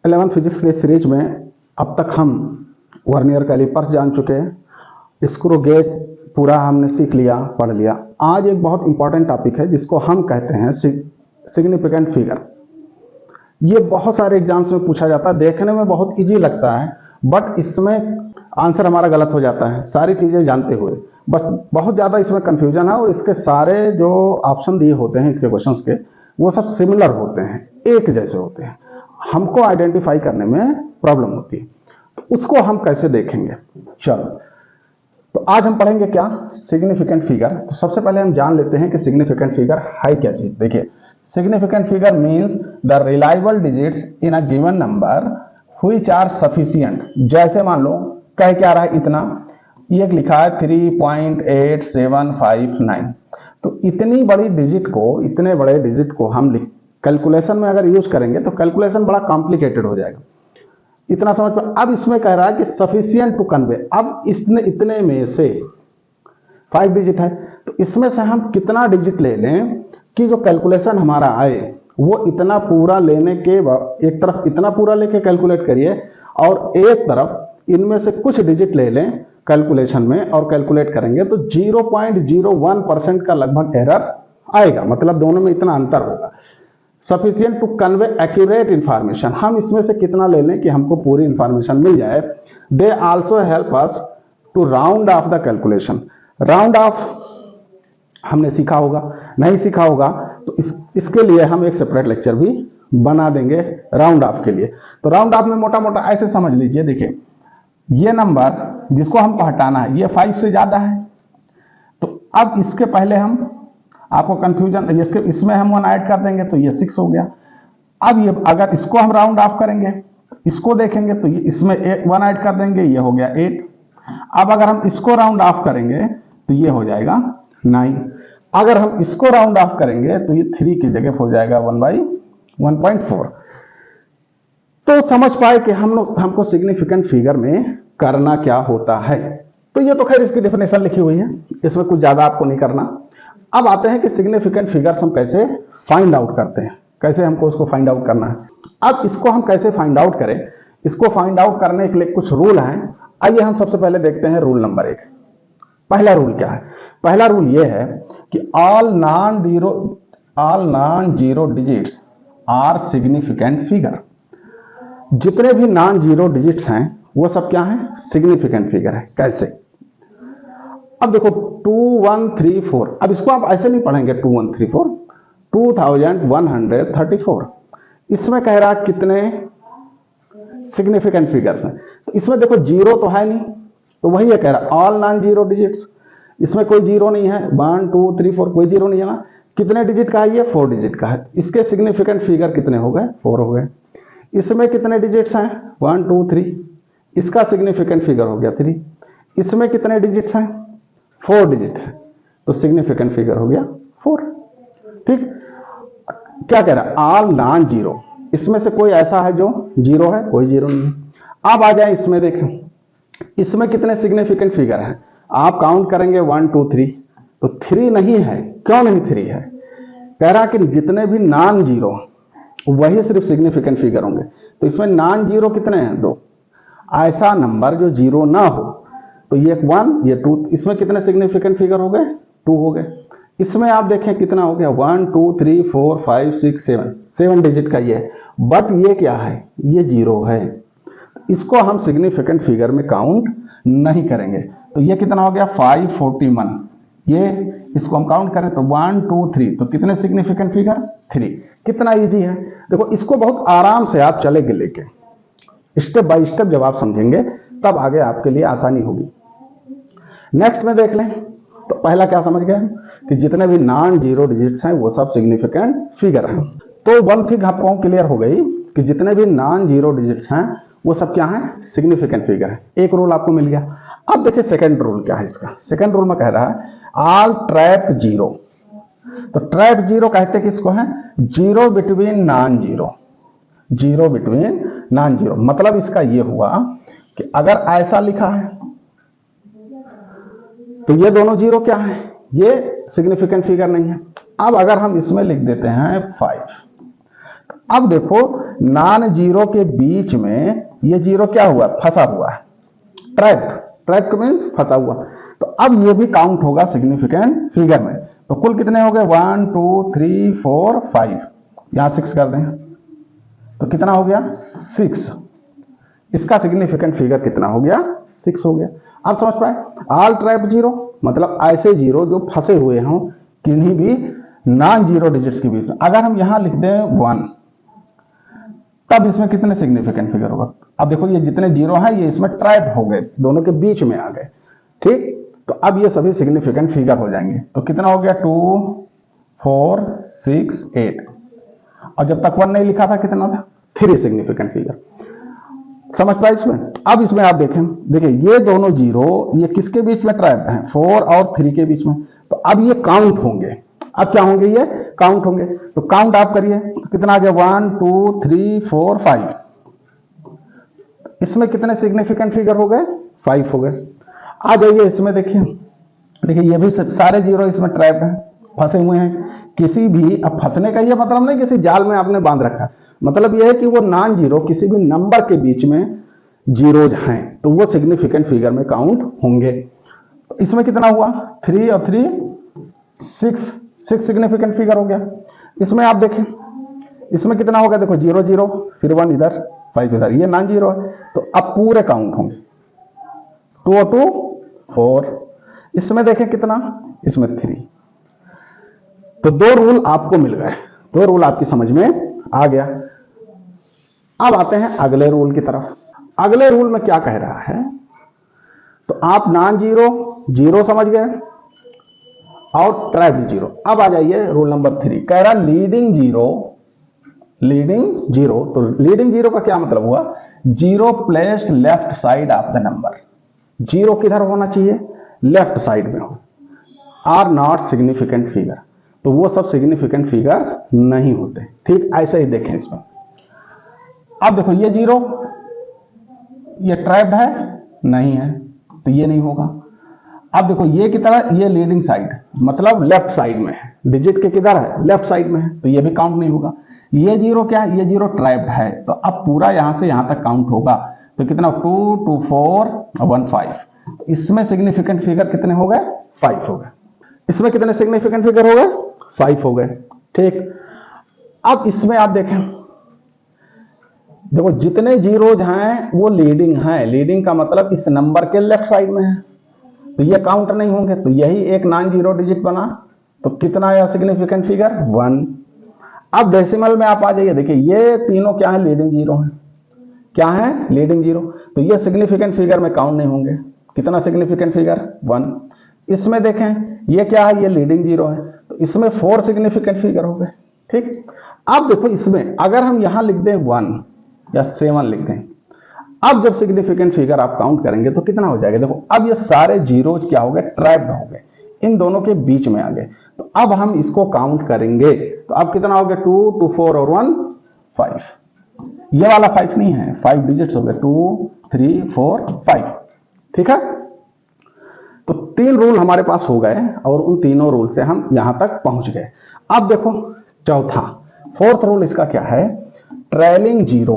11 physics के series में अब तक हम वर्नियर कैलिपर्स जान चुके हैं, स्क्रू गेज पूरा हमने सीख लिया, पढ़ लिया। आज एक बहुत इंपॉर्टेंट टॉपिक है जिसको हम कहते हैं सिग्निफिकेंट फिगर। ये बहुत सारे एग्जाम्स में पूछा जाता है, देखने में बहुत इजी लगता है बट इसमें आंसर हमारा गलत हो जाता है सारी चीज़ें जानते हुए। बस बहुत ज़्यादा इसमें कन्फ्यूजन है और इसके सारे जो ऑप्शन दिए होते हैं इसके क्वेश्चंस के वो सब सिमिलर होते हैं, एक जैसे होते हैं। हमको आइडेंटिफाई करने में प्रॉब्लम होती है, तो उसको हम कैसे देखेंगे। चलो, तो आज हम पढ़ेंगे क्या, सिग्निफिकेंट फिगर। तो सबसे पहले हम जान लेते हैं कि सिग्निफिकेंट फिगर है क्या चीज। देखिए, significant figure means the reliable digits in a given number which are sufficient. जैसे मान लो कह क्या रहा है इतना, ये लिखा है 3.8759। तो इतनी बड़ी डिजिट को, इतने बड़े डिजिट को हम कैलकुलेशन में अगर यूज करेंगे तो कैलकुलेशन बड़ा कॉम्प्लिकेटेड हो जाएगा, इतना समझ पर। अब इसमें कह रहा है कि सफिशिएंट टू कन्वे। अब इसने इतने में से 5 डिजिट है, तो इसमें से हम कितना डिजिट ले लें कि जो कैलकुलेशन हमारा आए वो इतना पूरा लेने के, एक तरफ इतना पूरा लेके कैलकुलेट करिए और एक तरफ इनमें से कुछ डिजिट ले लें कैलकुलेशन में और कैलकुलेट करेंगे तो 0.01% का लगभग एरर आएगा, मतलब दोनों में इतना अंतर होगा। Sufficient to convey accurate information, हम इसमें से कितना ले लें कि हमको पूरी इंफॉर्मेशन मिल जाए। They also help us to round off the calculation. Round off हमने सीखा होगा, नहीं सीखा होगा तो इसके लिए हम एक सेपरेट लेक्चर भी बना देंगे राउंड ऑफ के लिए। तो राउंड ऑफ में मोटा मोटा ऐसे समझ लीजिए, देखिए ये नंबर जिसको हमको हटाना है ये 5 से ज्यादा है, तो अब इसके पहले हम आपको कंफ्यूजन, इसमें हम 1 ऐड कर देंगे तो ये 6 हो गया। अब ये अगर इसको हम राउंड ऑफ करेंगे, इसको देखेंगे तो ये इसमें 1 ऐड कर देंगे, ये हो गया 8। अब अगर हम इसको राउंड ऑफ करेंगे तो ये हो जाएगा 9। अगर हम इसको राउंड ऑफ करेंगे तो ये 3 की जगह हो जाएगा 1/1.4। तो समझ पाए कि हमको सिग्निफिकेंट फिगर में करना क्या होता है। तो ये तो खैर इसकी डेफिनेशन लिखी हुई है, इसमें कुछ ज्यादा आपको नहीं करना। अब आते हैं कि सिग्निफिकेंट फिगर्स हम कैसे फाइंड आउट करते हैं, कैसे हमको उसको फाइंड आउट करना है। अब इसको हम कैसे फाइंड आउट करें, इसको फाइंड आउट करने के लिए कुछ रूल हैं। आइए हम सबसे पहले देखते हैं रूल नंबर 1। पहला रूल क्या है? पहला रूल यह है कि all non zero digits are significant figure. जितने भी नॉन जीरो डिजिट्स हैं वो सब क्या है, सिग्निफिकेंट फिगर है। कैसे? अब देखो 2134, अब इसको आप ऐसे नहीं पढ़ेंगे 2134, 2134। इसमें कह रहा कितने सिग्निफिकेंट फिगर्स हैं, तो इसमें देखो जीरो तो है नहीं, तो वही है कह रहा ऑल नॉन जीरो डिजिट्स। इसमें कोई जीरो नहीं है, 1 2 3 4 कोई जीरो नहीं है ना। कितने डिजिट का है ये? 4 डिजिट का है। इसके सिग्निफिकेंट फिगर कितने हो गए? 4 हो गए। इसमें कितने डिजिट्स हैं? 1 2 3, इसका सिग्निफिकेंट फिगर हो गया 3। इसमें कितने डिजिट्स हैं? 4 डिजिट है, तो सिग्निफिकेंट फिगर हो गया 4। ठीक, क्या कह रहा है? ऑल नॉन जीरो, इसमें से कोई ऐसा है जो जीरो है? कोई जीरो नहीं है। अब आ जाए इसमें, देखें इसमें कितने सिग्निफिकेंट फिगर हैं। आप काउंट करेंगे 1 2 3, तो 3 नहीं है। क्यों नहीं 3 है? कह रहा कि जितने भी नॉन जीरो वही सिर्फ सिग्निफिकेंट फिगर होंगे। तो इसमें नॉन जीरो कितने हैं? 2। ऐसा नंबर जो जीरो ना हो, तो ये 1 ये 2, इसमें कितने सिग्निफिकेंट फिगर हो गए? 2 हो गए। इसमें आप देखें कितना हो गया? 1 2 3 4 5 6 7 डिजिट का ये है, बट ये क्या है? ये जीरो है। इसको हम सिग्निफिकेंट फिगर में काउंट नहीं करेंगे। तो ये कितना हो गया? 541। ये इसको हम काउंट करें तो 1 2 3, तो कितने सिग्निफिकेंट फिगर? 3। कितना इजी है देखो, इसको बहुत आराम से आप चलेंगे लेके, स्टेप बाय स्टेप जब आप समझेंगे तब आगे आपके लिए आसानी होगी। नेक्स्ट में देख लें, तो पहला क्या समझ गए कि जितने भी नॉन जीरो डिजिट्स हैं वो सब सिग्निफिकेंट फिगर हैं। तो वन थिंग आपको क्लियर हो गई कि जितने भी नॉन जीरो डिजिट्स हैं वो सब क्या है? सिग्निफिकेंट फिगर है। एक रूल आपको मिल गया। अब देखिए सेकंड रूल क्या है इसका। सेकंड रूल में कह रहा है ऑल ट्रैप जीरो। तो ट्रैप जीरो कहते किसको है? Zero between non zero. Zero between non zero मतलब इसका ये हुआ कि अगर ऐसा लिखा है तो ये दोनों जीरो क्या है? ये सिग्निफिकेंट फिगर नहीं है। अब अगर हम इसमें लिख देते हैं 5, अब देखो नॉन जीरो के बीच में ये जीरो क्या हुआ, फंसा हुआ है, ट्रैप्ड। ट्रैप्ड मीन्स फंसा हुआ। तो अब ये भी काउंट होगा सिग्निफिकेंट फिगर में। तो कुल कितने हो गए, 1 2 3 4 5, यहां 6 कर दें तो कितना हो गया 6। इसका सिग्निफिकेंट फिगर कितना हो गया, 6 हो गया। आप समझ पाए, ऑल ट्रैप्ड जीरो मतलब ऐसे जीरो जो फंसे हुए हों किन्हीं भी नॉन जीरो डिजिट्स के बीच में। अगर हम यहां लिख दें 1 तब इसमें कितने सिग्निफिकेंट फिगर होगा। अब देखो ये जितने जीरो हैं ये इसमें ट्रैप हो गए, दोनों के बीच में आ गए, ठीक। तो अब ये सभी सिग्निफिकेंट फिगर हो जाएंगे। तो कितना हो गया 2 4 6 8, और जब तक 1 नहीं लिखा था कितना था 3 सिग्निफिकेंट फिगर। समझ पाए इसमें। अब इसमें आप देखें, देखिए ये दोनों जीरो ये किसके बीच में ट्रैप्ड हैं, 4 और 3 के बीच में। तो अब ये काउंट होंगे। अब क्या होंगे, ये काउंट होंगे। तो काउंट आप करिए तो कितना आ गया 1 2 3 4 5। इसमें कितने सिग्निफिकेंट फिगर हो गए, 5 हो गए। आ जाइए इसमें, देखिए देखिए ये भी सारे जीरो इसमें ट्रैप्ड हैं, फंसे हुए हैं किसी भी। अब फंसने का ये मतलब नहीं किसी जाल में आपने बांध रखा, मतलब यह है कि वो नॉन जीरो किसी भी नंबर के बीच में जीरोज हैं तो वो सिग्निफिकेंट फिगर में काउंट होंगे। तो इसमें कितना हुआ 3 और 3 6 सिग्निफिकेंट फिगर हो गया। इसमें आप देखें इसमें कितना होगा, देखो 0 0 फिर 1 इधर 5 इधर, ये नॉन जीरो है। तो अब पूरे काउंट होंगे 2 और 2 4। इसमें देखें कितना, इसमें 3। तो 2 रूल आपको मिल गए, 2 रूल आपकी समझ में आ गया। अब आते हैं अगले रूल की तरफ। अगले रूल में क्या कह रहा है, तो आप नॉन जीरो जीरो समझ गए और ट्रैप्ड जीरो। अब आ जाइए रूल नंबर 3, कह रहा लीडिंग जीरो। लीडिंग जीरो, तो लीडिंग जीरो का क्या मतलब हुआ, zero placed left side of the number. Zero किधर होना चाहिए, लेफ्ट साइड में हो। आर नॉट सिग्निफिकेंट फिगर, तो वो सब सिग्निफिकेंट फिगर नहीं होते, ठीक। ऐसे ही देखें इसमें। अब देखो ये जीरो ये ट्रैप्ड है नहीं है तो ये नहीं होगा। अब देखो ये की तरह ये लीडिंग साइड मतलब लेफ्ट साइड में है, डिजिट के किधर है, लेफ्ट साइड में है, तो ये भी काउंट नहीं होगा। ये जीरो क्या है, ये जीरो ट्रैप्ड है, तो अब पूरा यहां से यहां तक काउंट होगा। तो कितना 2 2 4 1 5। इसमें सिग्निफिकेंट फिगर कितने हो गए, 5 हो गए। इसमें कितने सिग्निफिकेंट फिगर हो गए, 5 हो गए, ठीक। अब इसमें आप देखें, देखो जितने जीरोज हैं वो लीडिंग हैं। लीडिंग का मतलब इस नंबर के लेफ्ट साइड में है, तो ये काउंट नहीं होंगे। तो यही एक नॉन जीरो डिजिट बना। तो कितना आया सिग्निफिकेंट फिगर, 1। अब डेसिमल में आप आ जाइए, देखिए ये तीनों क्या है, लीडिंग जीरो हैं। क्या है, लीडिंग जीरो। तो ये सिग्निफिकेंट फिगर में काउंट नहीं होंगे। कितना सिग्निफिकेंट फिगर, 1। इसमें देखें ये क्या है, ये लीडिंग जीरो है, तो इसमें 4 सिग्निफिकेंट फिगर हो गए, ठीक। अब देखो इसमें अगर हम यहां लिख दें 1 या 7 लिख दें, अब जब सिग्निफिकेंट फिगर आप काउंट करेंगे तो कितना हो जाएगा, देखो अब ये सारे जीरोज क्या हो गए, ट्रैप्ड हो गए, इन दोनों के बीच में आ गए। तो अब हम इसको काउंट करेंगे तो अब कितना हो गया 2 2 4 और 1 5। ये वाला 5 नहीं है, 5 डिजिट्स हो गए 2 3 4 5, ठीक है। तो 3 रूल हमारे पास हो गए और उन तीनों रूल से हम यहां तक पहुंच गए। अब देखो चौथा 4th रूल इसका क्या है, trailing zero.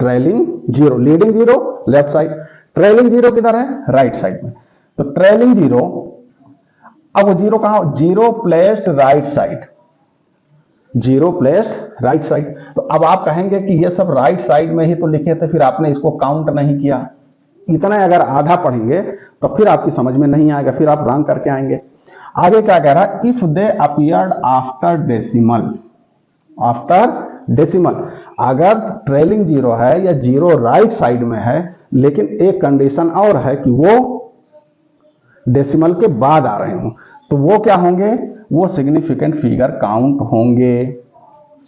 Trailing zero, leading zero left side, trailing zero किधर है, राइट साइड में। तो ट्रेलिंग जीरो, अब वो जीरो कहां, zero placed right side, zero placed right side. तो अब आप कहेंगे कि ये सब राइट साइड में ही तो लिखे थे, फिर आपने इसको काउंट नहीं किया। इतना अगर आधा पढ़ेंगे तो फिर आपकी समझ में नहीं आएगा, फिर आप रॉन्ग करके आएंगे। आगे क्या कह रहा है, if they appeared after decimal. After decimal, अगर ट्रेलिंग जीरो है या जीरो राइट साइड में है, लेकिन एक कंडीशन और है कि वो डेसिमल के बाद आ रहे हो, तो वो क्या होंगे, वो सिग्निफिकेंट फिगर काउंट होंगे।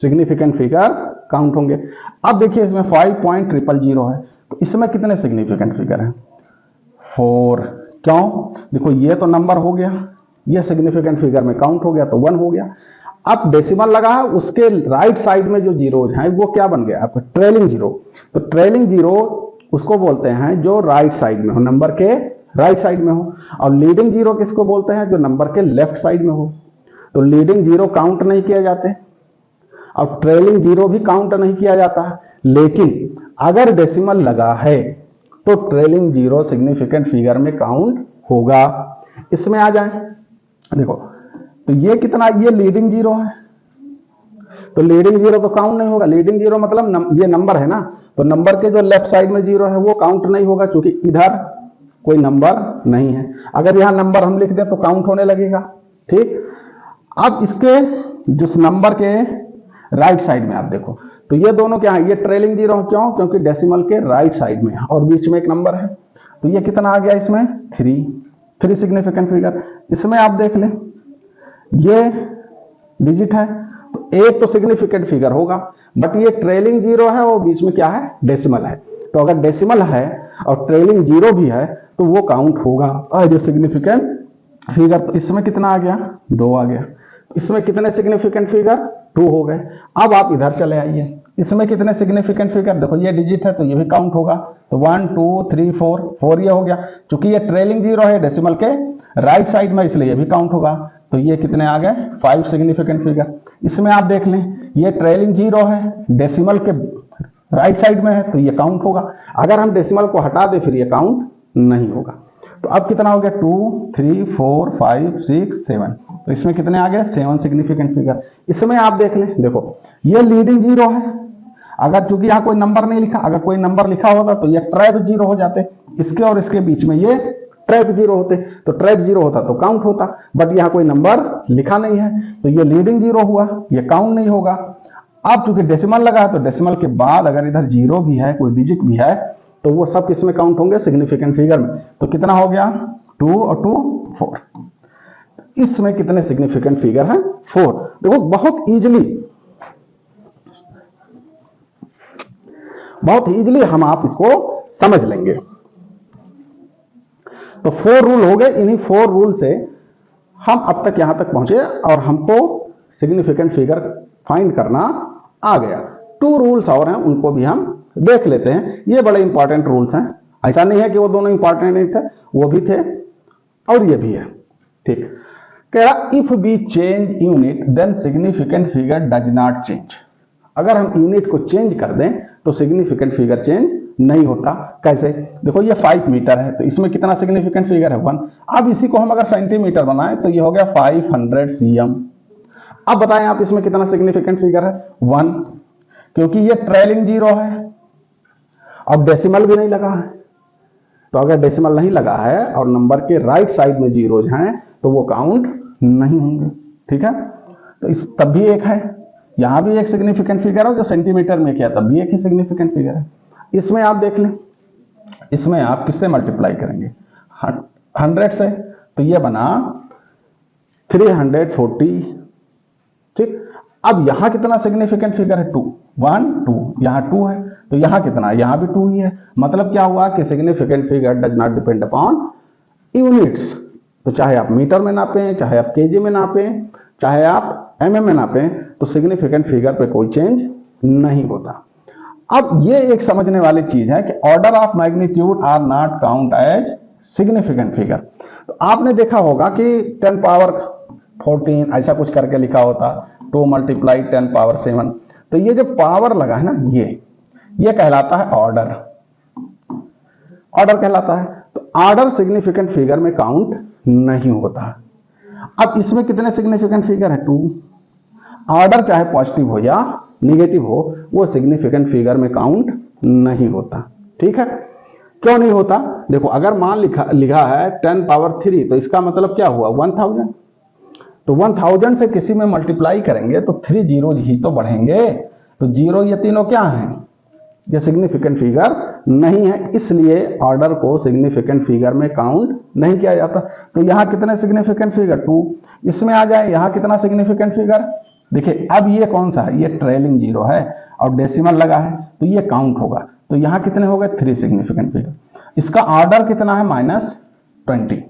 सिग्निफिकेंट फिगर काउंट होंगे। अब देखिए इसमें 5.000 है, तो इसमें कितने सिग्निफिकेंट फिगर हैं, 4। क्यों, देखो ये तो नंबर हो गया, ये सिग्निफिकेंट फिगर में काउंट हो गया तो 1 हो गया। अब डेसिमल लगा है, उसके राइट साइड में जो जीरोज हैं वो क्या बन गया आपका, ट्रेलिंग जीरो। तो ट्रेलिंग जीरो उसको बोलते हैं जो राइट साइड में हो, नंबर के राइट साइड में हो। और लीडिंग जीरो किसको बोलते हैं, जो नंबर के लेफ्ट साइड में हो। तो लीडिंग जीरो काउंट नहीं किए जाते। अब ट्रेलिंग जीरो भी काउंट नहीं किया जाता है, लेकिन अगर डेसिमल लगा है तो ट्रेलिंग जीरो सिग्निफिकेंट फिगर में काउंट होगा। इसमें आ जाए, देखो तो ये कितना, ये लीडिंग जीरो है, तो लीडिंग जीरो तो काउंट नहीं होगा। लीडिंग जीरो मतलब ये नंबर है ना, तो नंबर के जो लेफ्ट साइड में जीरो है वो काउंट नहीं होगा, क्योंकि इधर कोई नंबर नहीं है। अगर यहां नंबर हम लिख दें तो काउंट होने लगेगा। ठीक, अब इसके जिस नंबर के राइट साइड में आप देखो तो ये दोनों क्या है, ये ट्रेलिंग जीरो है। क्यों? क्योंकि डेसिमल के राइट साइड में और बीच में एक नंबर है, तो ये कितना आ गया इसमें 3 सिग्निफिकेंट फिगर। इसमें आप देख लें ये डिजिट है, तो एक तो सिग्निफिकेंट फिगर होगा, बट ये ट्रेलिंग जीरो है और बीच में क्या है, डेसिमल है। तो अगर डेसिमल है और ट्रेलिंग जीरो भी है तो वो काउंट होगा एज ए सिग्निफिकेंट फिगर। तो इसमें कितना आ गया, 2 आ गया। इसमें कितने सिग्निफिकेंट फिगर, 2 हो गए। अब आप इधर चले आइए, इसमें कितने सिग्निफिकेंट फिगर, देखो ये डिजिट है तो ये भी काउंट होगा, तो 1 2 3 4 ये हो गया। क्योंकि ये ट्रेलिंग जीरो है डेसिमल के राइट साइड में, इसलिए ये भी काउंट होगा। तो ये कितने आ गए, 5 सिग्निफिकेंट फिगर। इसमें आप देख लें ये ट्रेलिंग जीरो है डेसिमल के राइट साइड में है, तो ये काउंट होगा। अगर हम डेसिमल को हटा दें फिर ये काउंट नहीं होगा। तो अब कितना हो गया, 2 3 4 5 6 7, तो इसमें कितने आ गए, 7 सिग्निफिकेंट फिगर। इसमें आप देख लें, देखो ये लीडिंग जीरो है, अगर चूंकि यहाँ कोई नंबर नहीं लिखा, अगर कोई नंबर लिखा होता तो ये ट्रैप जीरो हो जाते, इसके और इसके बीच में ये ट्रैप जीरो होते, तो ट्रैप जीरो होता तो काउंट होता, बट यहाँ कोई नंबर लिखा नहीं है तो ये लीडिंग जीरो हुआ, ये काउंट नहीं होगा। अब चूंकि डेसिमल लगा है तो डेसिमल के बाद अगर इधर जीरो भी है, कोई डिजिट भी है, तो वो सब किसमें काउंट होंगे, सिग्निफिकेंट फिगर में। तो कितना हो गया, 2 और 2 4। इसमें कितने सिग्निफिकेंट फिगर हैं, 4। देखो बहुत इजीली हम आप इसको समझ लेंगे। तो 4 रूल हो गए, इन्हीं 4 रूल से हम अब तक यहां तक पहुंचे और हमको सिग्निफिकेंट फिगर फाइंड करना आ गया। 2 रूल्स और हैं, उनको भी हम देख लेते हैं। ये बड़े इंपॉर्टेंट रूल्स हैं, ऐसा नहीं है कि वो दोनों इंपॉर्टेंट नहीं थे, वो भी थे और ये भी है। ठीक, कह रहा if we change unit then significant figure does not change. अगर हम यूनिट को चेंज कर दें तो सिग्निफिकेंट फिगर चेंज नहीं होता। कैसे, देखो ये 5 मीटर है, तो इसमें कितना सिग्निफिकेंट फिगर है, 1। अब इसी को हम अगर सेंटीमीटर बनाएं तो ये हो गया 500 cm। अब बताएं आप इसमें कितना सिग्निफिकेंट फिगर है, 1, क्योंकि ये ट्रेलिंग जीरो है, अब डेसिमल भी नहीं लगा है। तो अगर डेसिमल नहीं लगा है और नंबर के राइट साइड में जीरोज हैं तो वो काउंट नहीं होंगे। ठीक है, तो इस तब भी एक है, यहां भी एक सिग्निफिकेंट फिगर है, जो सेंटीमीटर में किया तब भी एक ही सिग्निफिकेंट फिगर है। इसमें आप देख लें, इसमें आप किससे मल्टीप्लाई करेंगे, 100 से, तो ये बना 340। ठीक, अब यहां कितना सिग्निफिकेंट फिगर है, 2 1 2, यहां 2 है, तो यहां कितना, यहां भी 2 ही है। मतलब क्या हुआ कि significant figure does not depend upon units. तो चाहे आप मीटर में नापें, चाहे आप केजी में नापें, चाहे आप एमएम में नापें, तो सिग्निफिकेंट फिगर पे कोई चेंज नहीं होता। अब ये एक समझने वाली चीज है कि order of magnitude are not count as significant figure. तो आपने देखा होगा कि 10 पावर 14 ऐसा कुछ करके लिखा होता, 2 मल्टीप्लाई 10 पावर 7। तो ये जो पावर लगा है ना, ये कहलाता है ऑर्डर, ऑर्डर कहलाता है। तो ऑर्डर सिग्निफिकेंट फिगर में काउंट नहीं होता। अब इसमें कितने सिग्निफिकेंट फिगर है, 2। ऑर्डर चाहे पॉजिटिव हो या निगेटिव हो, वो सिग्निफिकेंट फिगर में काउंट नहीं होता। ठीक है, क्यों नहीं होता, देखो अगर मान लिखा है 10 पावर 3, तो इसका मतलब क्या हुआ, 1000। तो 1000 से किसी में मल्टीप्लाई करेंगे तो 3 जीरो ही तो बढ़ेंगे, तो जीरो ये तीनों क्या हैं, ये सिग्निफिकेंट फिगर नहीं है, इसलिए ऑर्डर को सिग्निफिकेंट फिगर में काउंट नहीं किया जाता। तो यहां कितने सिग्निफिकेंट फिगर, 2। इसमें आ जाए, यहां कितना सिग्निफिकेंट फिगर, देखिए अब ये कौन सा है, ये ट्रेलिंग जीरो है और डेसिमल लगा है, तो ये काउंट होगा। तो यहां कितने हो गए, 3 सिग्निफिकेंट फिगर। इसका ऑर्डर कितना है, -20।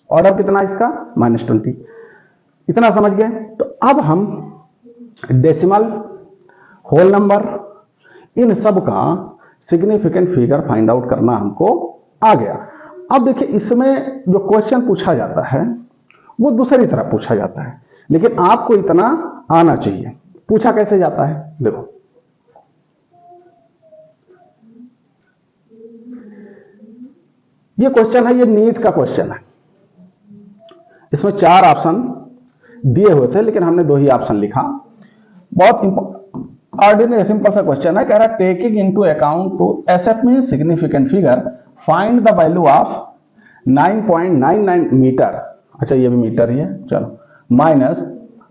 ऑर्डर कितना इसका, -20। इतना समझ गए। तो अब हम डेसिमल, होल नंबर, इन सब का सिग्निफिकेंट फिगर फाइंड आउट करना हमको आ गया। अब देखिए इसमें जो क्वेश्चन पूछा जाता है वो दूसरी तरह पूछा जाता है, लेकिन आपको इतना आना चाहिए। पूछा कैसे जाता है, देखो ये क्वेश्चन है, ये नीट का क्वेश्चन है। इसमें 4 ऑप्शन दिए हुए थे लेकिन हमने 2 ही ऑप्शन लिखा। बहुत ऑर्डिनरी सिंपल सा क्वेश्चन है, कह रहा है taking into account to asset में significant figure find the value of 9.99 metre, अच्छा ये भी मीटर ही है, चलो, माइनस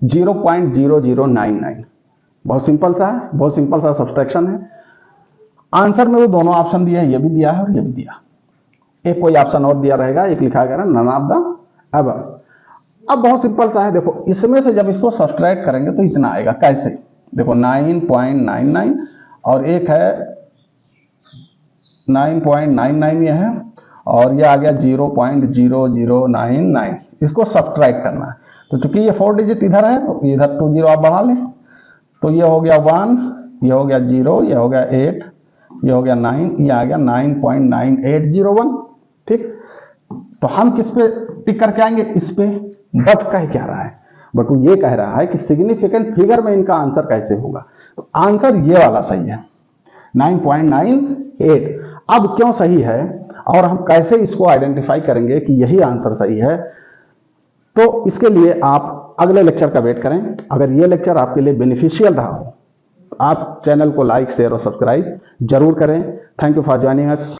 0.0099। बहुत सिंपल सा है, बहुत सिंपल सा सब्सट्रैक्शन है। आंसर में वो दोनों ऑप्शन दिए हैं, ये भी दिया है और ये भी दिया, एक कोई ऑप्शन और दिया रहेगा, एक लिखा गया नन ऑफ द अबव। अब बहुत सिंपल सा है, देखो इसमें से जब इसको सब्सट्रैक्ट करेंगे तो इतना आएगा, कैसे, देखो 9.99 और एक है 9.99 ये है और ये आ गया 0.0099, इसको सब्सट्रैक्ट करना है। तो चूंकि ये 4 डिजिट इधर है तो इधर 2 जीरो आप बढ़ा लें, तो ये हो गया 1, ये हो गया 0, ये हो गया 8, ये हो गया 9, ये आ गया 9.9801, ठीक। तो हम किस पे टिक करके आएंगे, इस पे। बट कह क्या रहा है, बट वो ये कह रहा है कि सिग्निफिकेंट फिगर में इनका आंसर कैसे होगा। तो आंसर ये वाला सही है, 9.98। अब क्यों सही है और हम कैसे इसको आइडेंटिफाई करेंगे कि यही आंसर सही है, तो इसके लिए आप अगले लेक्चर का वेट करें। अगर ये लेक्चर आपके लिए बेनिफिशियल रहा हो, आप चैनल को लाइक, शेयर और सब्सक्राइब जरूर करें। Thank you for joining us.